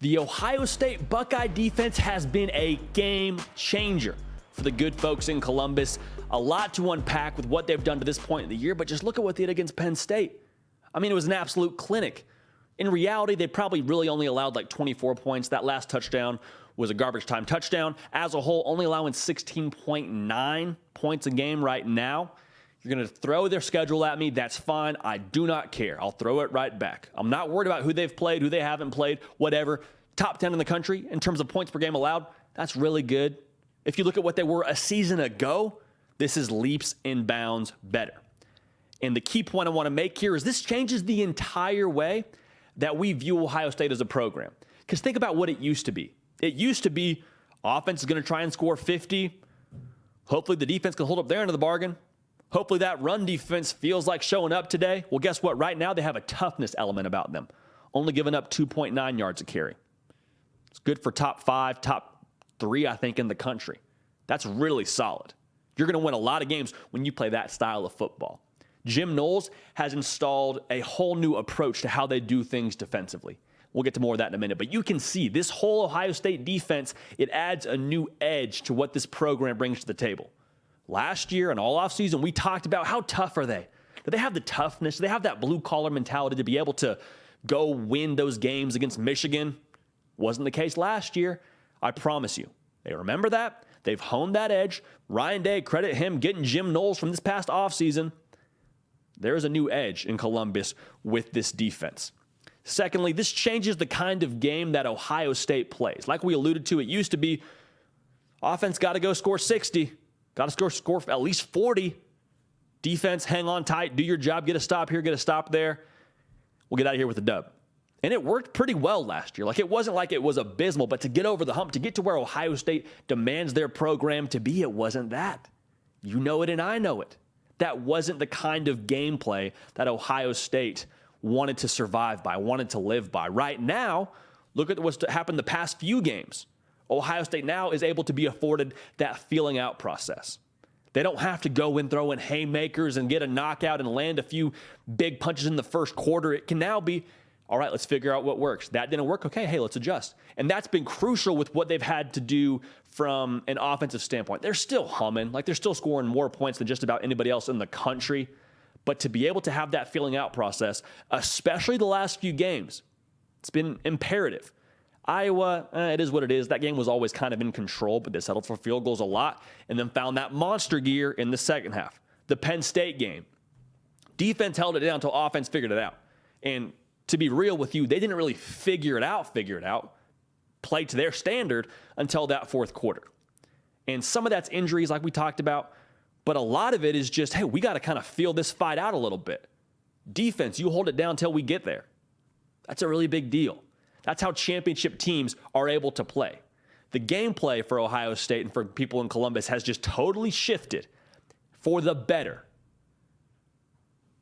The Ohio State Buckeye defense has been a game changer for the good folks in Columbus. A lot to unpack with what they've done to this point in the year, but just look at what they did against Penn State. I mean, it was an absolute clinic. In reality, they probably really only allowed like 24 points. That last touchdown was a garbage time touchdown. As a whole, only allowing 16.9 points a game right now. You're going to throw their schedule at me. That's fine. I do not care. I'll throw it right back. I'm not worried about who they've played, who they haven't played, whatever. Top 10 in the country in terms of points per game allowed. That's really good. If you look at what they were a season ago, this is leaps and bounds better. And the key point I want to make here is this changes the entire way that we view Ohio State as a program. Because think about what it used to be. It used to be offense is going to try and score 50. Hopefully the defense can hold up their end of the bargain. Hopefully that run defense feels like showing up today. Well, guess what? Right now they have a toughness element about them. Only giving up 2.9 yards a carry. It's good for top 5, top 3, I think, in the country. That's really solid. You're going to win a lot of games when you play that style of football. Jim Knowles has installed a whole new approach to how they do things defensively. We'll get to more of that in a minute. But you can see this whole Ohio State defense, it adds a new edge to what this program brings to the table. Last year and all offseason, we talked about how tough are they? Do they have the toughness? Do they have that blue-collar mentality to be able to go win those games against Michigan? Wasn't the case last year. I promise you. They remember that. They've honed that edge. Ryan Day, credit him getting Jim Knowles from this past offseason. There is a new edge in Columbus with this defense. Secondly, this changes the kind of game that Ohio State plays. Like we alluded to, it used to be offense got to go score 60. Got to score at least 40. Defense, hang on tight, do your job, get a stop here, get a stop there. We'll get out of here with a dub. And it worked pretty well last year. Like it wasn't like it was abysmal, but to get over the hump, to get to where Ohio State demands their program to be, it wasn't that. You know it and I know it. That wasn't the kind of gameplay that Ohio State wanted to survive by, wanted to live by. Right now, look at what's happened the past few games. Ohio State now is able to be afforded that feeling out process. They don't have to go and throw in haymakers and get a knockout and land a few big punches in the first quarter. It can now be, all right, let's figure out what works. That didn't work. Okay, hey, let's adjust. And that's been crucial with what they've had to do from an offensive standpoint. They're still humming, like they're still scoring more points than just about anybody else in the country. But to be able to have that feeling out process, especially the last few games, it's been imperative. Iowa, it is what it is. That game was always kind of in control, but they settled for field goals a lot and then found that monster gear in the second half. The Penn State game, defense held it down until offense figured it out. And to be real with you, they didn't really figure it out, play to their standard until that fourth quarter. And some of that's injuries like we talked about, but a lot of it is just, hey, we got to kind of feel this fight out a little bit. Defense, you hold it down until we get there. That's a really big deal. That's how championship teams are able to play. The gameplay for Ohio State and for people in Columbus has just totally shifted for the better.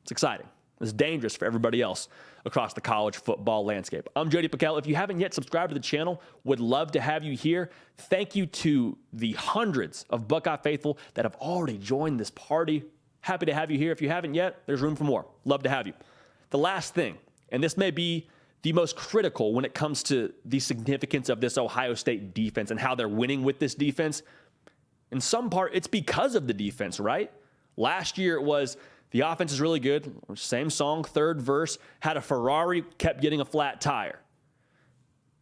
It's exciting. It's dangerous for everybody else across the college football landscape. I'm JT Tuimoloau. If you haven't yet subscribed to the channel, would love to have you here. Thank you to the hundreds of Buckeye faithful that have already joined this party. Happy to have you here. If you haven't yet, there's room for more. Love to have you. The last thing, and this may be the most critical when it comes to the significance of this Ohio State defense and how they're winning with this defense. In some part, it's because of the defense, right? Last year, it was the offense is really good. Same song, third verse, had a Ferrari, kept getting a flat tire.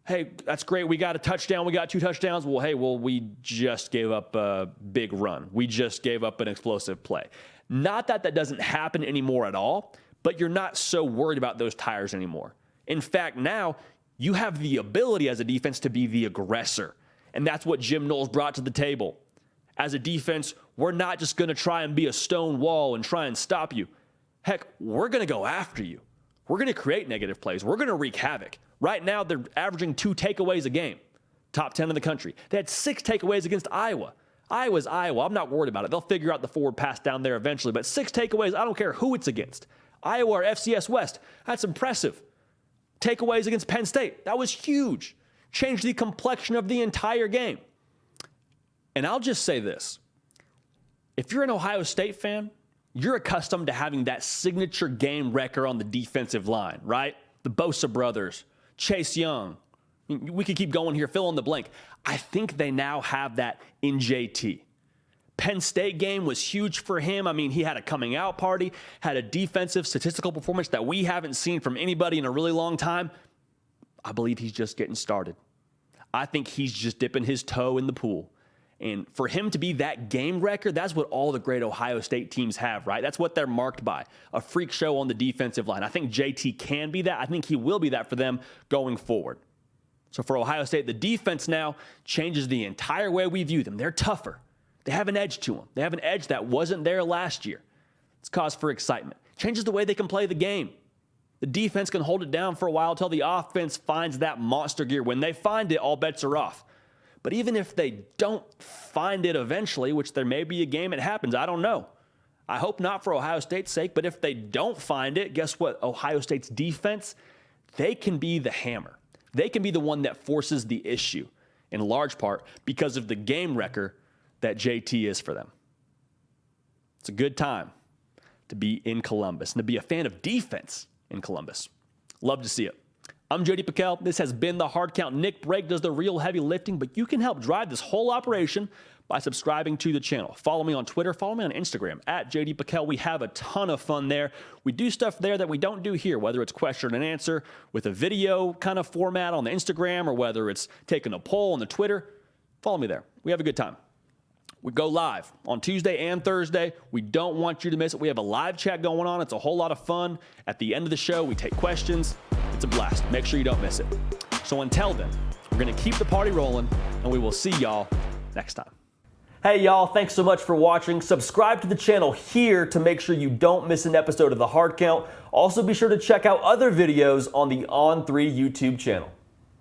Hey, that's great. We got a touchdown. We got 2 touchdowns. Well, we just gave up a big run. We just gave up an explosive play. Not that that doesn't happen anymore at all, but you're not so worried about those tires anymore. In fact, now you have the ability as a defense to be the aggressor. And that's what Jim Knowles brought to the table. As a defense, we're not just going to try and be a stone wall and try and stop you. Heck, we're going to go after you. We're going to create negative plays. We're going to wreak havoc. Right now, they're averaging 2 takeaways a game. Top 10 in the country. They had 6 takeaways against Iowa. Iowa's Iowa. I'm not worried about it. They'll figure out the forward pass down there eventually. But 6 takeaways, I don't care who it's against. Iowa or FCS West. That's impressive. Takeaways against Penn State. That was huge. Changed the complexion of the entire game. And I'll just say this. If you're an Ohio State fan, you're accustomed to having that signature game wrecker on the defensive line, right? The Bosa brothers, Chase Young, We could keep going here, fill in the blank. I think they now have that in JT. Penn State game was huge for him. I mean, he had a coming out party, had a defensive statistical performance that we haven't seen from anybody in a really long time. I believe he's just getting started. I think he's just dipping his toe in the pool. And for him to be that game wrecker, that's what all the great Ohio State teams have, right? That's what they're marked by, a freak show on the defensive line. I think JT can be that. I think he will be that for them going forward. So for Ohio State, the defense now changes the entire way we view them. They're tougher. They have an edge to them. They have an edge that wasn't there last year. It's cause for excitement. Changes the way they can play the game. The defense can hold it down for a while until the offense finds that monster gear. When they find it, all bets are off. But even if they don't find it eventually, which there may be a game it happens, I don't know. I hope not for Ohio State's sake, but if they don't find it, guess what? Ohio State's defense, they can be the hammer. They can be the one that forces the issue, in large part because of the game wrecker that JT is for them. It's a good time to be in Columbus and to be a fan of defense in Columbus. Love to see it. I'm JT Tuimoloau. This has been The Hard Count. Nick Brake does the real heavy lifting, but you can help drive this whole operation by subscribing to the channel. Follow me on Twitter. Follow me on Instagram at JT Tuimoloau. We have a ton of fun there. We do stuff there that we don't do here, whether it's question and answer with a video kind of format on the Instagram or whether it's taking a poll on the Twitter. Follow me there. We have a good time. We go live on Tuesday and Thursday. We don't want you to miss it. We have a live chat going on. It's a whole lot of fun. At the end of the show, we take questions. It's a blast. Make sure you don't miss it. So until then, we're going to keep the party rolling, and we will see y'all next time. Hey, y'all. Thanks so much for watching. Subscribe to the channel here to make sure you don't miss an episode of The Hard Count. Also, be sure to check out other videos on the On3 YouTube channel.